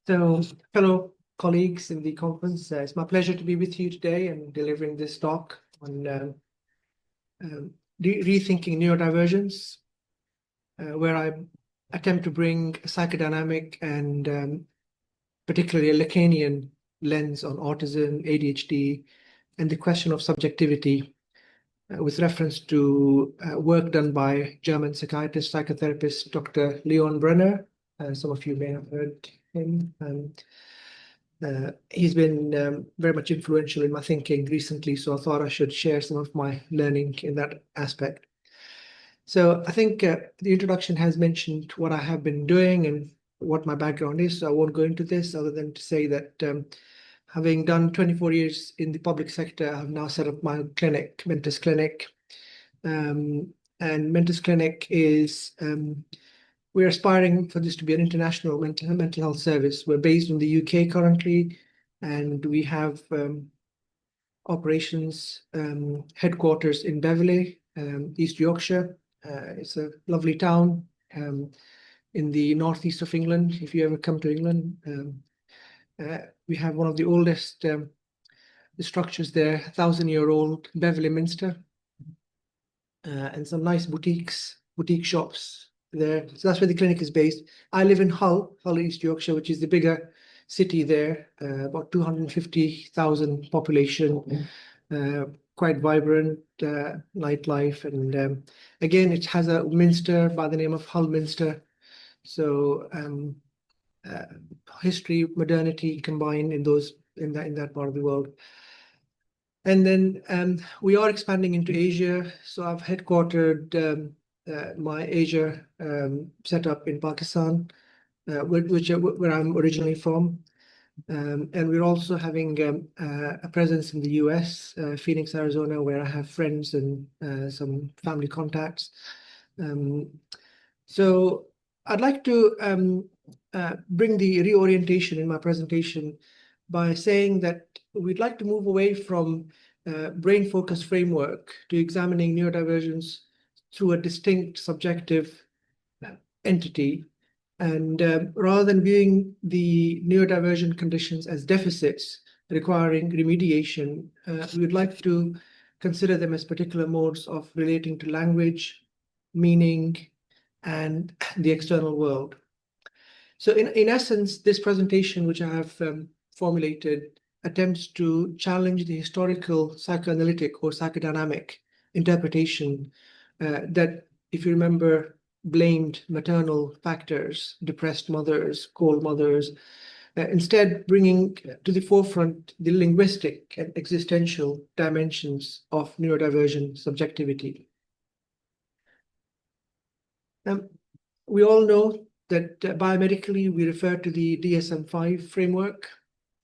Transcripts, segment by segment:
So, fellow colleagues in the conference, it's my pleasure to be with you today and delivering this talk on rethinking neurodivergence, where I attempt to bring a psychodynamic and particularly a Lacanian lens on autism, ADHD, and the question of subjectivity, with reference to work done by German psychiatrist, psychotherapist, Dr. Leon Brenner. Some of you may have heard him. He's been very much influential in my thinking recently, so I thought I should share some of my learning in that aspect. So I think the introduction has mentioned what I have been doing and what my background is, so I won't go into this other than to say that having done 24 years in the public sector, I've now set up my clinic, Mentis Clinic. And Mentis Clinic is we're aspiring for this to be an international mental health service. We're based in the UK currently, and we have operations headquarters in Beverley, East Yorkshire. It's a lovely town in the northeast of England. If you ever come to England, we have one of the oldest structures there, 1,000-year-old Beverley Minster, and some nice boutique shops there. So that's where the clinic is based. I live in Hull, East Yorkshire, which is the bigger city there, about 250,000 population, quite vibrant nightlife. And again, it has a minster by the name of Hull Minster. So history, modernity combined in that part of the world. And then we are expanding into Asia. So I've headquartered my Asia setup in Pakistan, where I'm originally from. And we're also having a presence in the US, Phoenix, Arizona, where I have friends and some family contacts. So I'd like to bring the reorientation in my presentation by saying that we'd like to move away from brain-focused framework to examining neurodivergence through a distinct subjective entity. And rather than viewing the neurodivergent conditions as deficits requiring remediation, we would like to consider them as particular modes of relating to language, meaning, and the external world. So in essence, this presentation, which I have formulated, attempts to challenge the historical psychoanalytic or psychodynamic interpretation that, if you remember, blamed maternal factors, depressed mothers, cold mothers, instead bringing to the forefront the linguistic and existential dimensions of neurodivergent subjectivity. We all know that biomedically we refer to the DSM-5 framework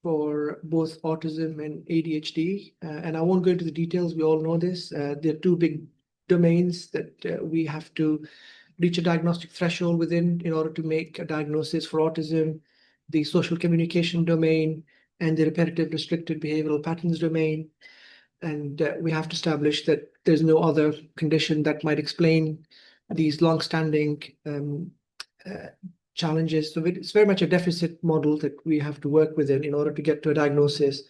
for both autism and ADHD, and I won't go into the details. We all know this. There are two big domains that we have to reach a diagnostic threshold within in order to make a diagnosis for autism: the social communication domain and the repetitive restricted behavioral patterns domain. And we have to establish that there's no other condition that might explain these long-standing challenges. So it's very much a deficit model that we have to work within in order to get to a diagnosis.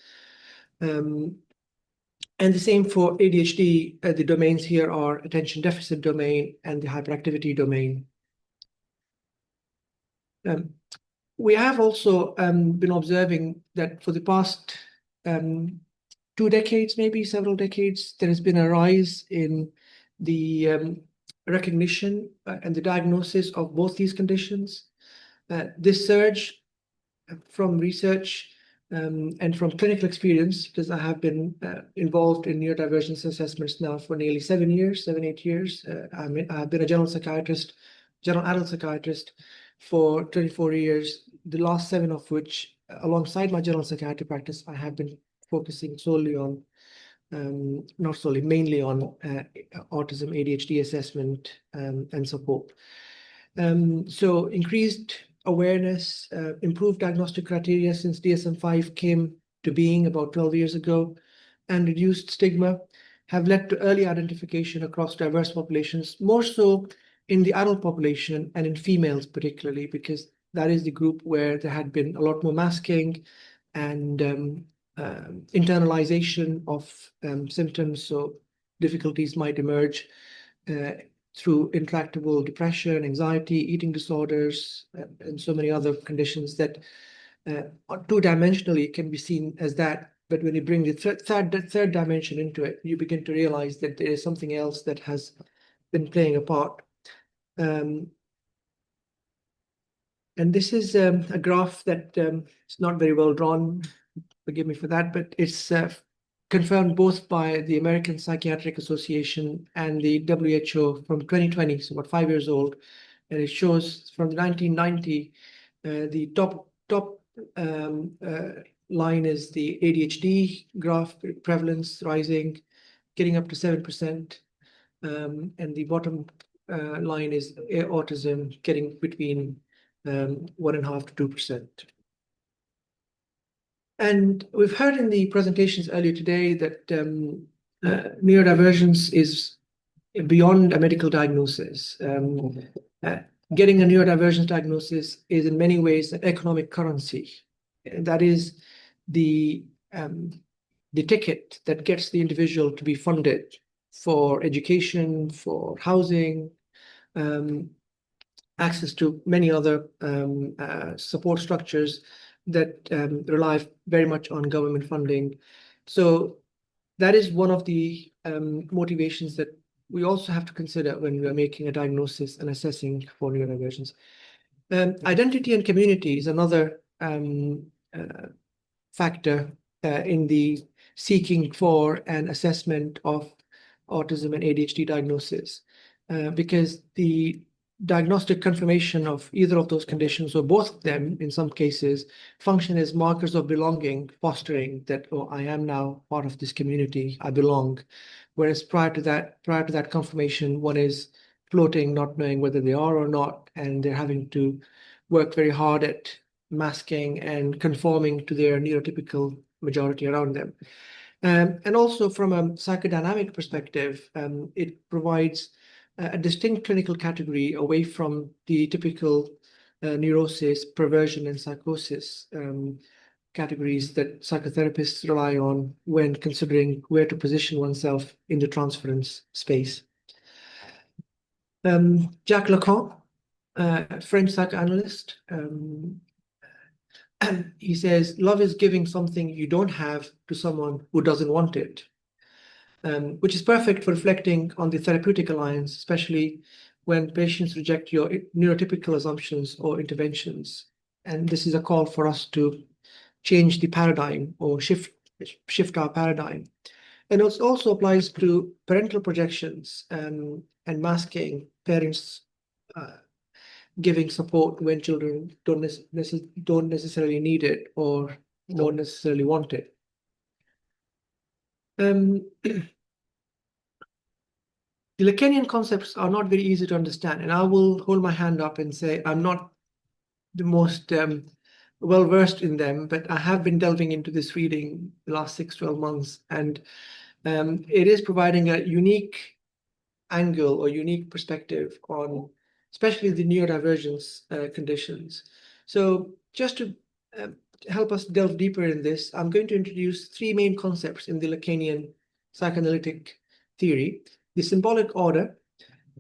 And the same for ADHD. The domains here are attention deficit domain and the hyperactivity domain. We have also been observing that for the past 2 decades, maybe several decades, there has been a rise in the recognition and the diagnosis of both these conditions. This surge from research and from clinical experience, because I have been involved in neurodivergence assessments now for nearly 7, 8 years. I've been a general adult psychiatrist for 24 years, the last 7 of which, alongside my general psychiatry practice, I have been focusing solely on, not solely, mainly on autism, ADHD assessment and support. So increased awareness, improved diagnostic criteria since DSM-5 came to being about 12 years ago, and reduced stigma have led to early identification across diverse populations, more so in the adult population and in females particularly, because that is the group where there had been a lot more masking and internalization of symptoms. So difficulties might emerge through intractable depression, anxiety, eating disorders, and so many other conditions that two-dimensionally can be seen as that. But when you bring the third dimension into it, you begin to realize that there is something else that has been playing a part. And this is a graph that is not very well drawn, forgive me for that, but it's confirmed both by the American Psychiatric Association and the WHO from 2020, so about 5 years old. And it shows from 1990, the top line is the ADHD graph, prevalence rising, getting up to 7%. And the bottom line is autism, getting between 1.5 to 2%. And we've heard in the presentations earlier today that neurodivergence is beyond a medical diagnosis. Getting a neurodivergence diagnosis is in many ways an economic currency. That is the ticket that gets the individual to be funded for education, for housing, access to many other support structures that rely very much on government funding. So that is one of the motivations that we also have to consider when we are making a diagnosis and assessing for neurodivergence. Identity and community is another factor in the seeking for an assessment of autism and ADHD diagnosis, because the diagnostic confirmation of either of those conditions or both of them in some cases function as markers of belonging, fostering that, oh, I am now part of this community, I belong. Whereas prior to that confirmation, one is floating, not knowing whether they are or not, and they're having to work very hard at masking and conforming to their neurotypical majority around them. And also from a psychodynamic perspective, it provides a distinct clinical category away from the typical neurosis, perversion, and psychosis categories that psychotherapists rely on when considering where to position oneself in the transference space. Jacques Lacan, French psychoanalyst, he says, love is giving something you don't have to someone who doesn't want it. Which is perfect for reflecting on the therapeutic alliance, especially when patients reject your neurotypical assumptions or interventions. And this is a call for us to change the paradigm or shift our paradigm. And it also applies to parental projections and masking, parents giving support when children don't necessarily need it or don't necessarily want it. The Lacanian concepts are not very easy to understand, and I will hold my hand up and say I'm not the most well-versed in them, but I have been delving into this reading the last 6-12 months, and it is providing a unique angle or unique perspective on especially the neurodivergence conditions. So just to help us delve deeper in this, I'm going to introduce 3 main concepts in the Lacanian psychoanalytic theory. The symbolic order,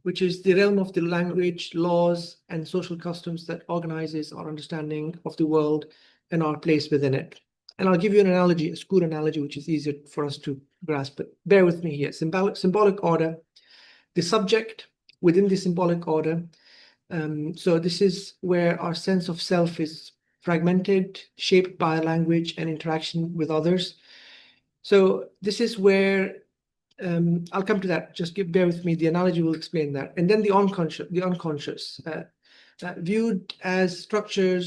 which is the realm of the language, laws, and social customs that organizes our understanding of the world and our place within it. And I'll give you an analogy, a school analogy, which is easier for us to grasp, but bear with me here. Symbolic order, the subject within the symbolic order. So this is where our sense of self is fragmented, shaped by language and interaction with others. So this is where I'll come to that. Just bear with me. The analogy will explain that. And then the unconscious, viewed as structured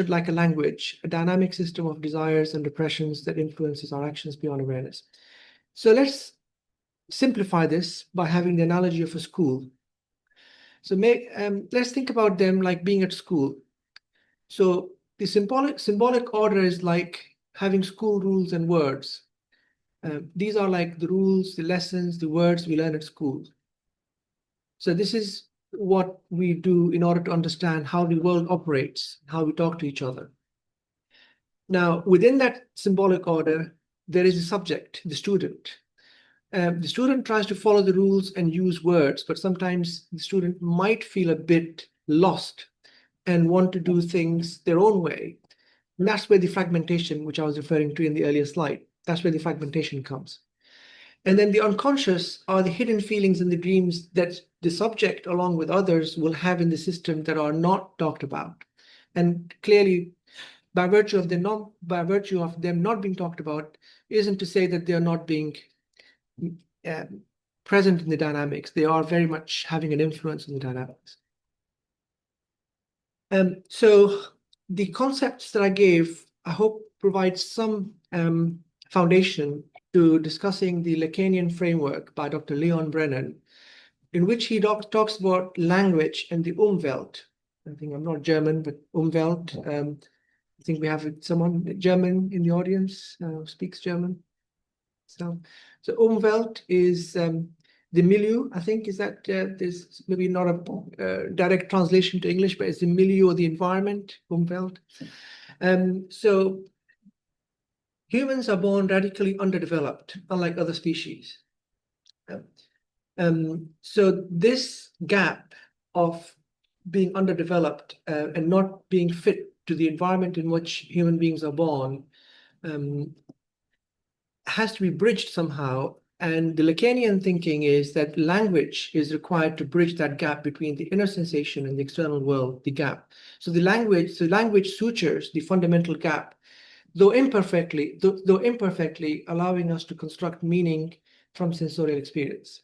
like a language, a dynamic system of desires and repressions that influences our actions beyond awareness. So let's simplify this by having the analogy of a school. So let's think about them like being at school. So the symbolic order is like having school rules and words. These are like the rules, the lessons, the words we learn at school. So this is what we do in order to understand how the world operates, how we talk to each other. Now, within that symbolic order, there is a subject, the student. The student tries to follow the rules and use words, but sometimes the student might feel a bit lost and want to do things their own way. And that's where the fragmentation, which I was referring to in the earlier slide, that's where the fragmentation comes. And then the unconscious are the hidden feelings and the dreams that the subject, along with others, will have in the system that are not talked about. And clearly, by virtue of them not being talked about, isn't to say that they are not being present in the dynamics. They are very much having an influence in the dynamics. So the concepts that I gave, I hope, provide some foundation to discussing the Lacanian framework by Dr. Leon Brennan, in which he talks about language and the Umwelt. I think I'm not German, but Umwelt. I think we have someone German in the audience who speaks German. So Umwelt is the milieu, I think, is that there's maybe not a direct translation to English, but it's the milieu or the environment, Umwelt. So humans are born radically underdeveloped, unlike other species. So this gap of being underdeveloped and not being fit to the environment in which human beings are born has to be bridged somehow. And the Lacanian thinking is that language is required to bridge that gap between the inner sensation and the external world, the gap. So the language sutures the fundamental gap, though imperfectly, allowing us to construct meaning from sensorial experience.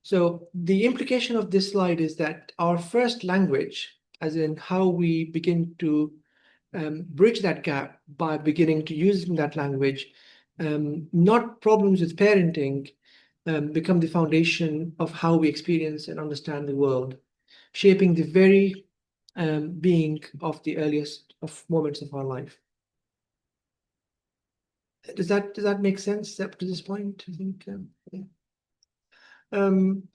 So the implication of this slide is that our first language, as in how we begin to bridge that gap by beginning to use that language, not problems with parenting, become the foundation of how we experience and understand the world, shaping the very being of the earliest of moments of our life. Does that make sense up to this point? I think. Yeah. And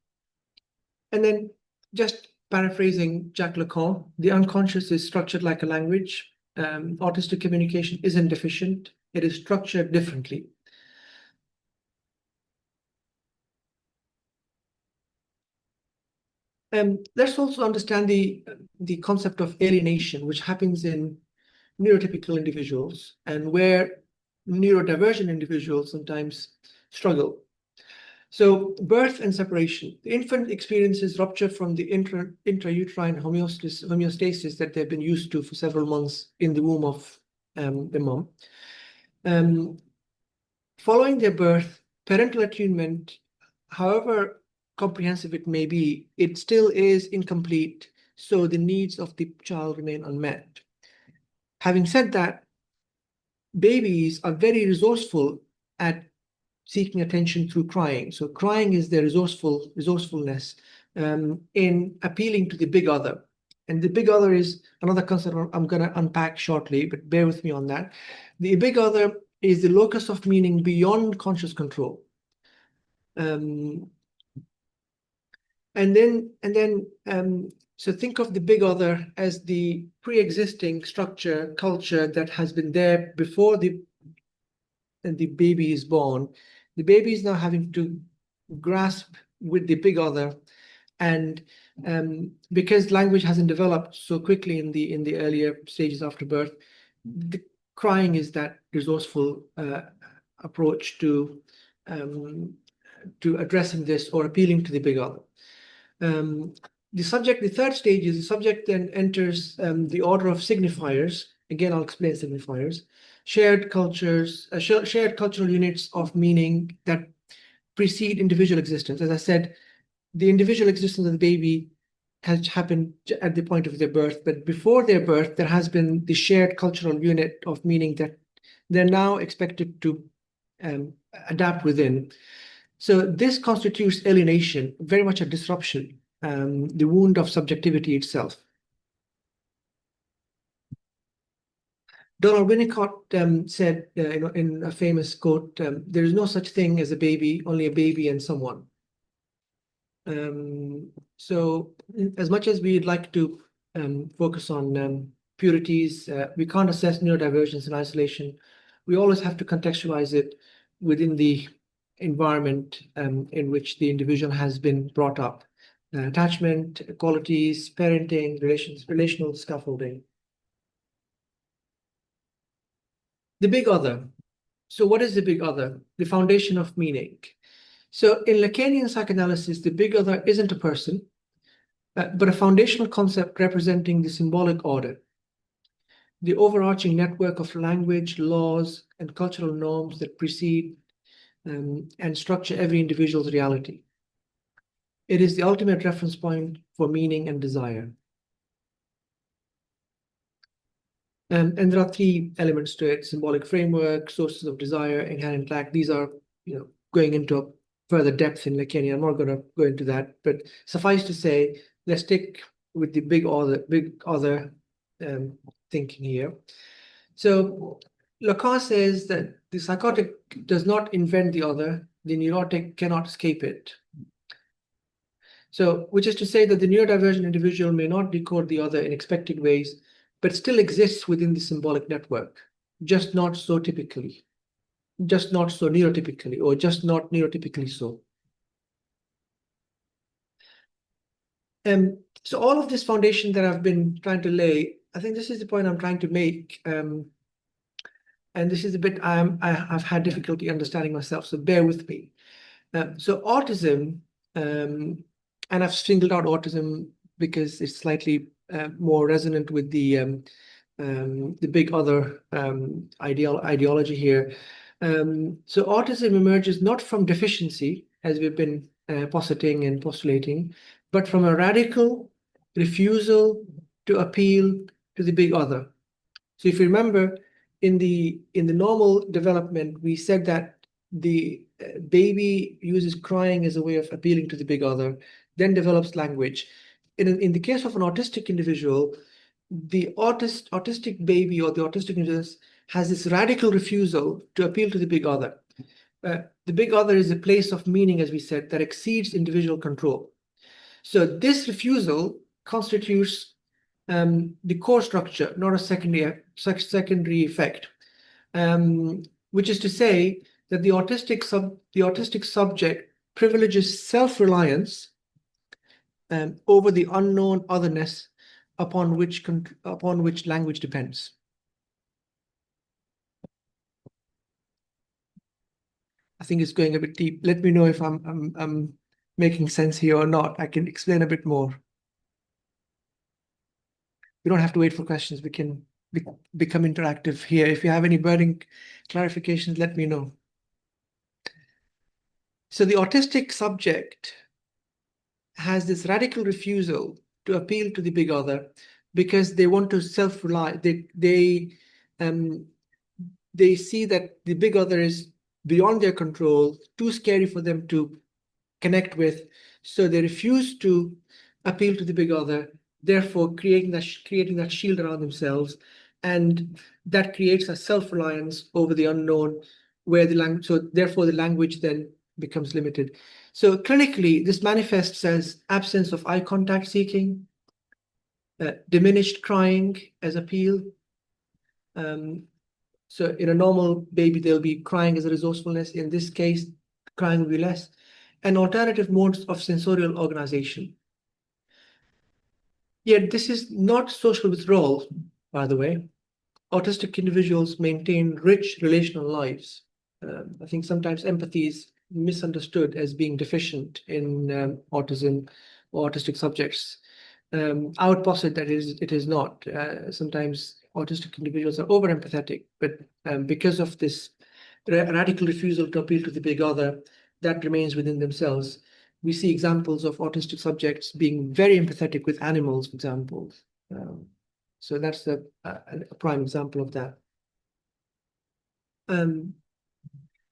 then just paraphrasing Jacques Lacan, the unconscious is structured like a language. Autistic communication isn't deficient. It is structured differently. Let's also understand the concept of alienation, which happens in neurotypical individuals and where neurodivergent individuals sometimes struggle. So birth and separation. The infant experiences rupture from the intrauterine homeostasis that they've been used to for several months in the womb of the mom. Following their birth, parental attunement, however comprehensive it may be, it still is incomplete, so the needs of the child remain unmet. Having said that, babies are very resourceful at seeking attention through crying. So crying is their resourcefulness in appealing to the big other. And the big other is another concept I'm going to unpack shortly, but bear with me on that. The big other is the locus of meaning beyond conscious control. So think of the big other as the pre-existing structure, culture that has been there before the baby is born. The baby is now having to grasp with the big other, and because language hasn't developed so quickly in the earlier stages after birth, the crying is that resourceful approach to addressing this or appealing to the big other. The third stage is the subject then enters the order of signifiers. Again, I'll explain signifiers. Shared cultures, shared cultural units of meaning that precede individual existence. As I said, the individual existence of the baby has happened at the point of their birth, but before their birth, there has been the shared cultural unit of meaning that they're now expected to adapt within. So this constitutes alienation, very much a disruption, the wound of subjectivity itself. Donald Winnicott said in a famous quote, there is no such thing as a baby, only a baby and someone. So as much as we'd like to focus on purities, we can't assess neurodivergence in isolation. We always have to contextualize it within the environment in which the individual has been brought up. Attachment, qualities, parenting, relational scaffolding. The big other. So what is the big other? The foundation of meaning. So in Lacanian psychoanalysis, the big other isn't a person, but a foundational concept representing the symbolic order, the overarching network of language, laws, and cultural norms that precede and structure every individual's reality. It is the ultimate reference point for meaning and desire. And there are three elements to it: symbolic framework, sources of desire, inherent lack. These are, going into further depth in Lacanian. I'm not going to go into that, but suffice to say, let's stick with the big other thinking here. So Lacan says that the psychotic does not invent the other, the neurotic cannot escape it. So, which is to say that the neurodivergent individual may not decode the other in expected ways, but still exists within the symbolic network, just not so typically, just not so neurotypically, or just not neurotypically so. So all of this foundation that I've been trying to lay, I think this is the point I'm trying to make. And this is a bit I've had difficulty understanding myself, so bear with me. So autism, and I've singled out autism because it's slightly more resonant with the big other ideology here. So autism emerges not from deficiency, as we've been positing and postulating, but from a radical refusal to appeal to the big other. So if you remember, in the normal development, we said that the baby uses crying as a way of appealing to the big other, then develops language. In the case of an autistic individual, the autistic baby or the autistic individual has this radical refusal to appeal to the big other. The big other is a place of meaning, as we said, that exceeds individual control. So this refusal constitutes the core structure, not a secondary effect, which is to say that the autistic subject privileges self-reliance over the unknown otherness upon which language depends. I think it's going a bit deep. Let me know if I'm making sense here or not. I can explain a bit more. We don't have to wait for questions. We can become interactive here. If you have any burning clarifications, let me know. So the autistic subject has this radical refusal to appeal to the big other because they want to self-rely. They see that the big other is beyond their control, too scary for them to connect with, so they refuse to appeal to the big other, therefore creating that shield around themselves, and that creates a self-reliance over the unknown, where the language, so therefore the language then becomes limited. So clinically, this manifests as absence of eye contact seeking, diminished crying as appeal. So in a normal baby, they'll be crying as a resourcefulness. In this case, crying will be less. And alternative modes of sensorial organization. Yet this is not social withdrawal, by the way. Autistic individuals maintain rich relational lives. I think sometimes empathy is misunderstood as being deficient in autism or autistic subjects. I would posit that it is not. Sometimes autistic individuals are over-empathetic, but because of this radical refusal to appeal to the big other, that remains within themselves. We see examples of autistic subjects being very empathetic with animals, for example. So that's a prime example of that.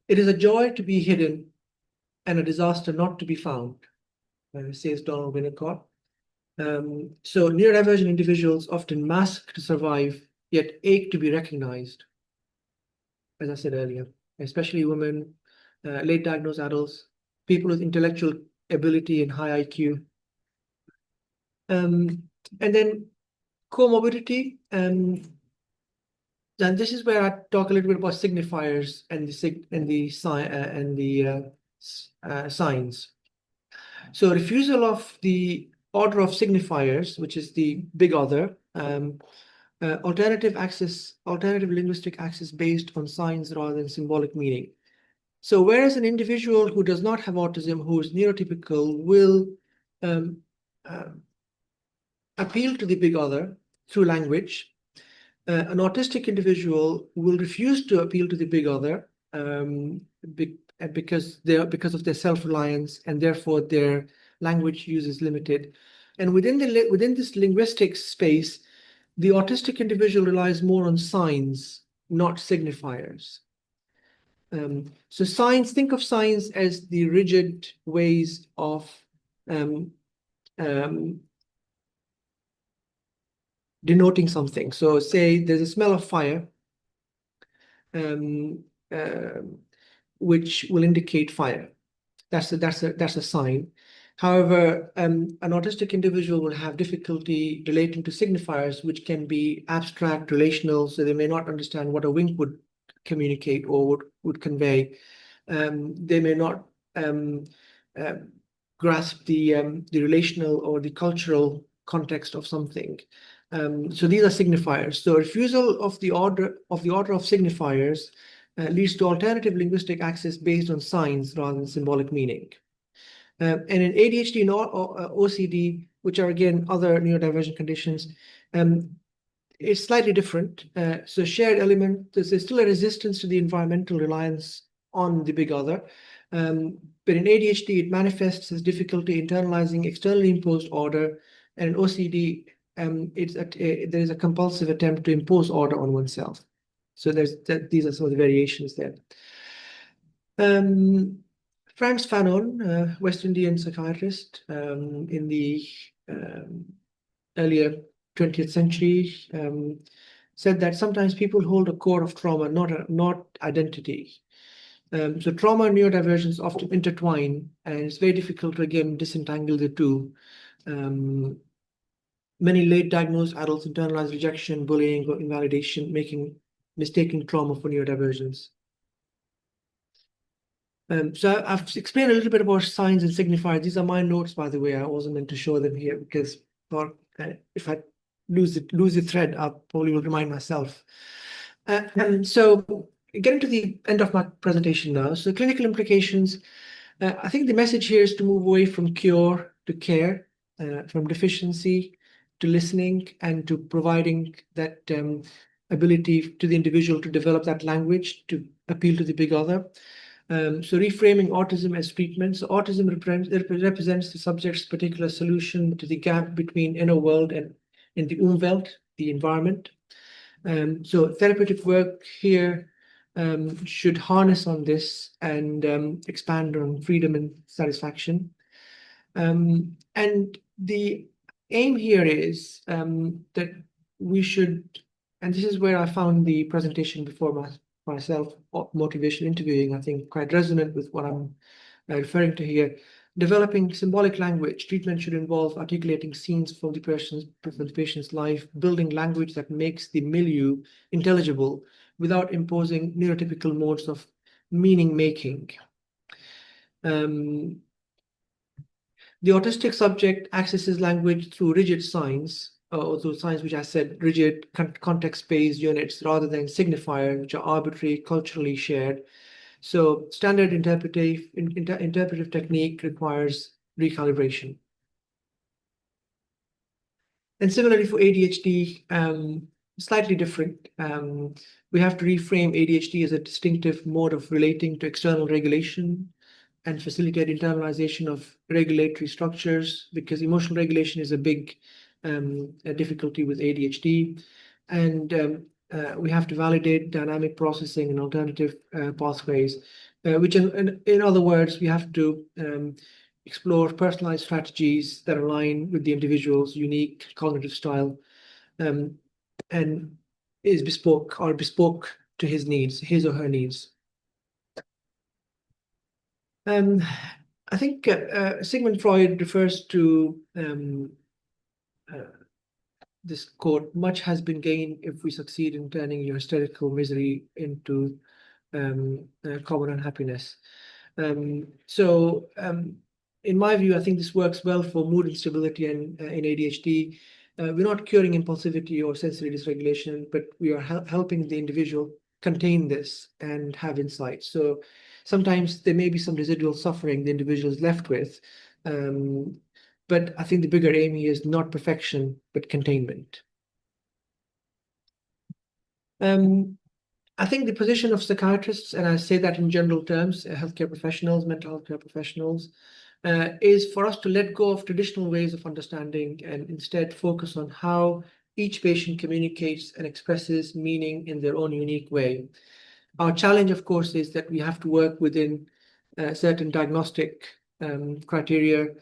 It is a joy to be hidden and a disaster not to be found, says Donald Winnicott. So neurodivergent individuals often mask to survive, yet ache to be recognized, as I said earlier, especially women, late diagnosed adults, people with intellectual ability and high IQ. And then comorbidity. And this is where I talk a little bit about signifiers and the signs. So refusal of the order of signifiers, which is the big other, alternative linguistic access based on signs rather than symbolic meaning. So whereas an individual who does not have autism, who is neurotypical, will appeal to the big other through language, an autistic individual will refuse to appeal to the big other because of their self-reliance, and therefore their language use is limited. And within this linguistic space, the autistic individual relies more on signs, not signifiers. So signs, think of signs as the rigid ways of denoting something. So say there's a smell of fire, which will indicate fire. That's a sign. However, an autistic individual will have difficulty relating to signifiers, which can be abstract, relational, so they may not understand what a wink would communicate or would convey. They may not grasp the relational or the cultural context of something. So these are signifiers. So refusal of the order of signifiers leads to alternative linguistic access based on signs rather than symbolic meaning. And in ADHD and OCD, which are again other neurodivergent conditions, it's slightly different. So shared element, there's still a resistance to the environmental reliance on the big other. But in ADHD, it manifests as difficulty internalizing externally imposed order, and in OCD, there is a compulsive attempt to impose order on oneself. So these are some of the variations there. Frantz Fanon, West Indian psychiatrist, in the earlier 20th century, said that sometimes people hold a core of trauma, not identity. So trauma and neurodivergence often intertwine, and it's very difficult to again disentangle the two. Many late diagnosed adults internalize rejection, bullying, or invalidation, mistaking trauma for neurodivergence. So I've explained a little bit about signs and signifiers. These are my notes, by the way. I wasn't meant to show them here because if I lose the thread, I probably will remind myself. So getting to the end of my presentation now. So clinical implications. I think the message here is to move away from cure to care, from deficiency to listening, and to providing that ability to the individual to develop that language to appeal to the big other. So reframing autism as treatment. So autism represents the subject's particular solution to the gap between inner world and in the Umwelt, the environment. So therapeutic work here should harness on this and expand on freedom and satisfaction. And the aim here is that we should, and this is where I found the presentation before myself, motivation interviewing, I think quite resonant with what I'm referring to here. Developing symbolic language. Treatment should involve articulating scenes from the patient's life, building language that makes the milieu intelligible without imposing neurotypical modes of meaning making. The autistic subject accesses language through rigid signs, or through signs which I said, rigid context-based units rather than signifiers, which are arbitrary, culturally shared. So standard interpretive technique requires recalibration. And similarly for ADHD, slightly different. We have to reframe ADHD as a distinctive mode of relating to external regulation and facilitate internalization of regulatory structures, because emotional regulation is a big difficulty with ADHD. And we have to validate dynamic processing and alternative pathways, which in other words, we have to explore personalized strategies that align with the individual's unique cognitive style and is bespoke to his or her needs. I think Sigmund Freud refers to this quote: "Much has been gained if we succeed in turning your hysterical misery into common unhappiness." In my view, I think this works well for mood instability and in ADHD. We're not curing impulsivity or sensory dysregulation, but we are helping the individual contain this and have insight. So sometimes there may be some residual suffering the individual is left with. But I think the bigger aim here is not perfection, but containment. I think the position of psychiatrists, and I say that in general terms, healthcare professionals, mental health care professionals, is for us to let go of traditional ways of understanding and instead focus on how each patient communicates and expresses meaning in their own unique way. Our challenge, of course, is that we have to work within certain diagnostic criteria,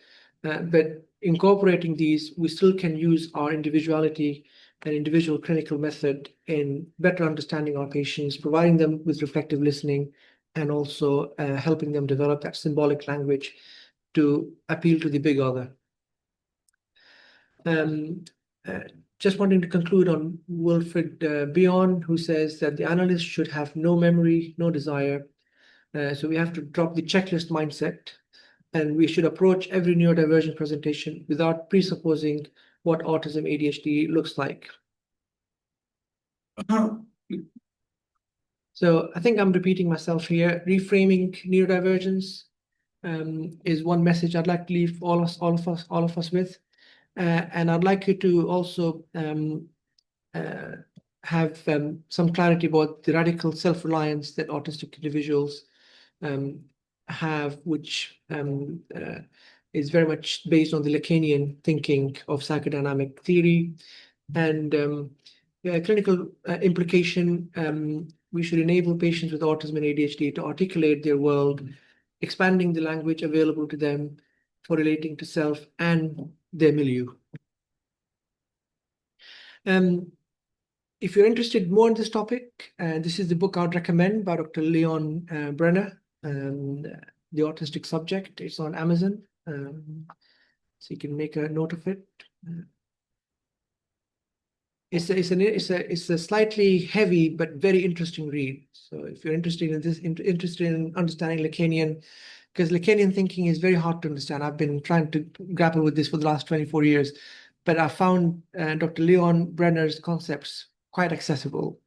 but incorporating these, we still can use our individuality and individual clinical method in better understanding our patients, providing them with reflective listening, and also helping them develop that symbolic language to appeal to the big other. Just wanting to conclude on Wilfred Bion, who says that the analyst should have no memory, no desire. So we have to drop the checklist mindset, and we should approach every neurodivergent presentation without presupposing what autism ADHD looks like. So I think I'm repeating myself here. Reframing neurodivergence is one message I'd like to leave all of us with. And I'd like you to also have some clarity about the radical self-reliance that autistic individuals have, which is very much based on the Lacanian thinking of psychodynamic theory. And clinical implication, we should enable patients with autism and ADHD to articulate their world, expanding the language available to them for relating to self and their milieu. If you're interested more in this topic, this is the book I would recommend by Dr. Leon Brenner, The Autistic Subject. It's on Amazon, so you can make a note of it. It's a slightly heavy but very interesting read. So if you're interested in this, interested in understanding Lacanian, because Lacanian thinking is very hard to understand. I've been trying to grapple with this for the last 24 years, but I found Dr. Leon Brenner's concepts quite accessible,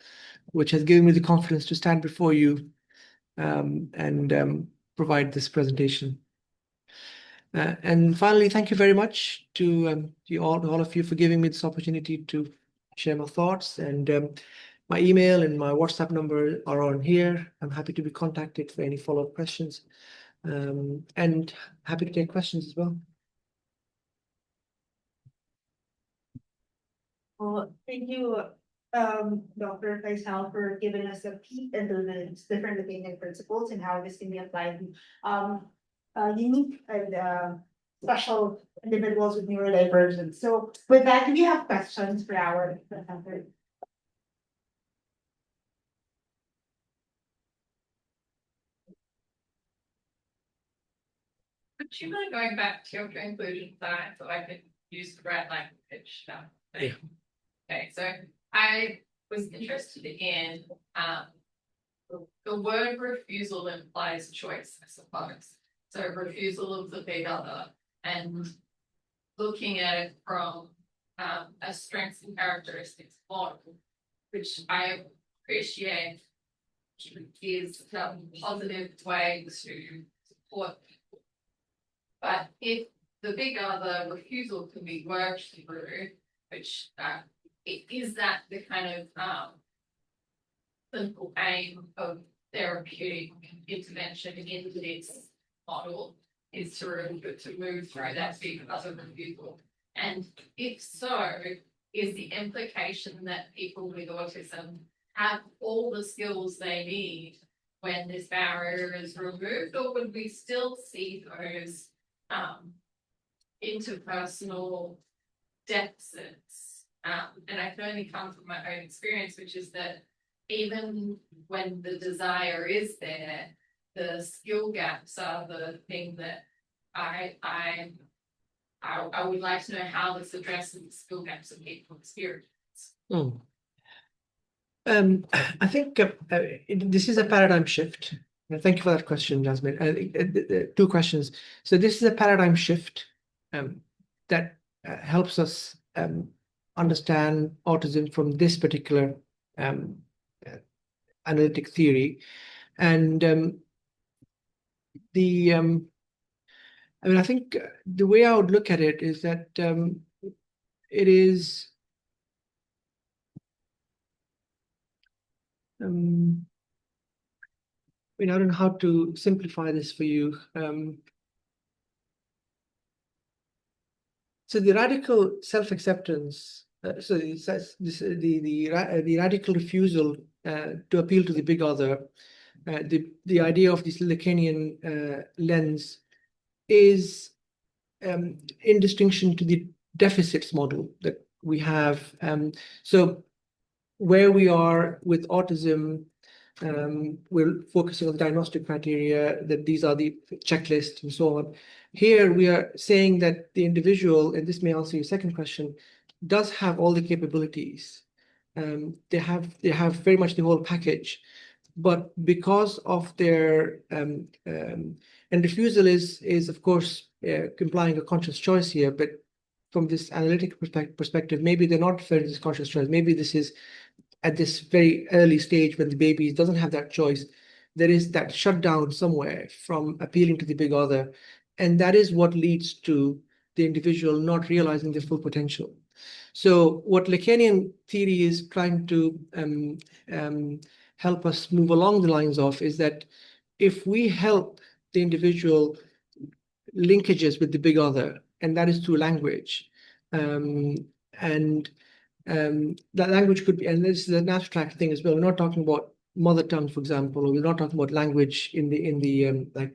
which has given me the confidence to stand before you and provide this presentation. And finally, thank you very much to all of you for giving me this opportunity to share my thoughts. And my email and my WhatsApp number are on here. I'm happy to be contacted for any follow-up questions, and happy to take questions as well. Well, thank you, Dr. Faisal, for giving us a peek into the different Lacanian principles and how this can be applied to unique and special individuals with neurodivergence. So with that, do we have questions for our presenter? Would you mind going back to your conclusion slide so I can use the right language now? Yeah. Okay, so I was interested in the word refusal implies choice, I suppose. So refusal of the big other, and looking at it from a strengths and characteristics model, which I appreciate is a positive way to support people. But if the big other refusal can be worked through, which is that the kind of clinical aim of therapeutic intervention in this model, is to move through that big other refusal? And if so, is the implication that people with autism have all the skills they need when this barrier is removed, or would we still see those interpersonal deficits? And I can only come from my own experience, which is that even when the desire is there, the skill gaps are the thing that I would like to know how this addresses the skill gaps of people experience. Mm. I think this is a paradigm shift. Thank you for that question, Jasmine. Two questions. So this is a paradigm shift that helps us understand autism from this particular um, uh, analytic theory. And I think the way I would look at it is that it is I don't know how to simplify this for you. So the radical self-acceptance, the radical refusal to appeal to the big other, the idea of this Lacanian lens is in distinction to the deficits model that we have. So where we are with autism, we're focusing on the diagnostic criteria, that these are the checklists and so on. Here we are saying that the individual, and this may answer your second question, does have all the capabilities. They have very much the whole package, but because of their and refusal is of course implying a conscious choice here, but from this analytic perspective, maybe they're not referring to this conscious choice. Maybe this is at this very early stage when the baby doesn't have that choice. There is that shutdown somewhere from appealing to the big other. And that is what leads to the individual not realizing their full potential. So what Lacanian theory is trying to help us move along the lines of is that if we help the individual linkages with the big other, and that is through language, and that language could be, and this is an abstract thing as well. We're not talking about mother tongue, for example, or we're not talking about language in the like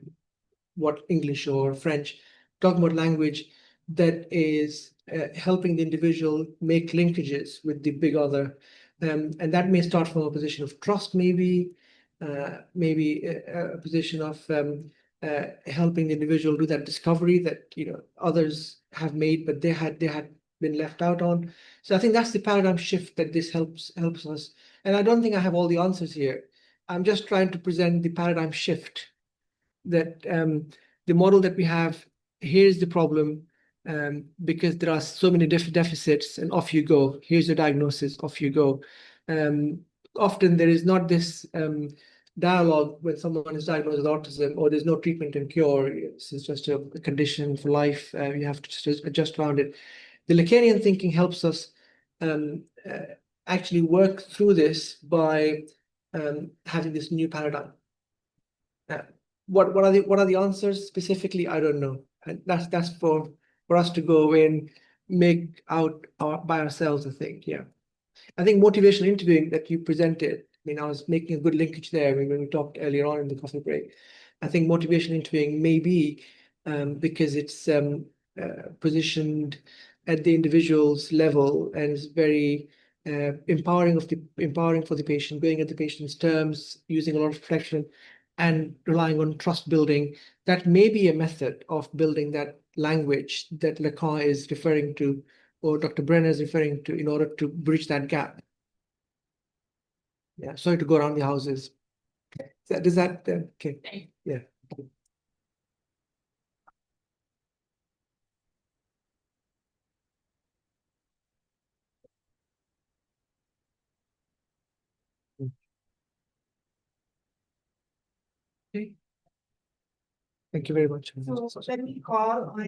what English or French. We're talking about language that is helping the individual make linkages with the big other, and that may start from a position of trust, maybe a position of helping the individual do that discovery that others have made, but they had been left out on. So I think that's the paradigm shift that this helps us. And I don't think I have all the answers here. I'm just trying to present the paradigm shift that the model that we have, here's the problem, because there are so many deficits, and off you go. Here's your diagnosis, off you go. Often there is not this dialogue when someone is diagnosed with autism, or there's no treatment and cure. This is just a condition for life. You have to just adjust around it. The Lacanian thinking helps us actually work through this by having this new paradigm. What are the answers specifically? I don't know. And that's for us to go away and make out by ourselves, I think. Yeah. I think motivational interviewing that you presented, I was making a good linkage there when we talked earlier on in the coffee break. I think motivational interviewing may be because it's positioned at the individual's level and is very empowering for the patient, going at the patient's terms, using a lot of reflection and relying on trust building. That may be a method of building that language that Lacan is referring to, or Dr. Brenner is referring to, in order to bridge that gap. Yeah, sorry to go around the houses. Does that okay? Yeah. Okay. Thank you very much. So let me call on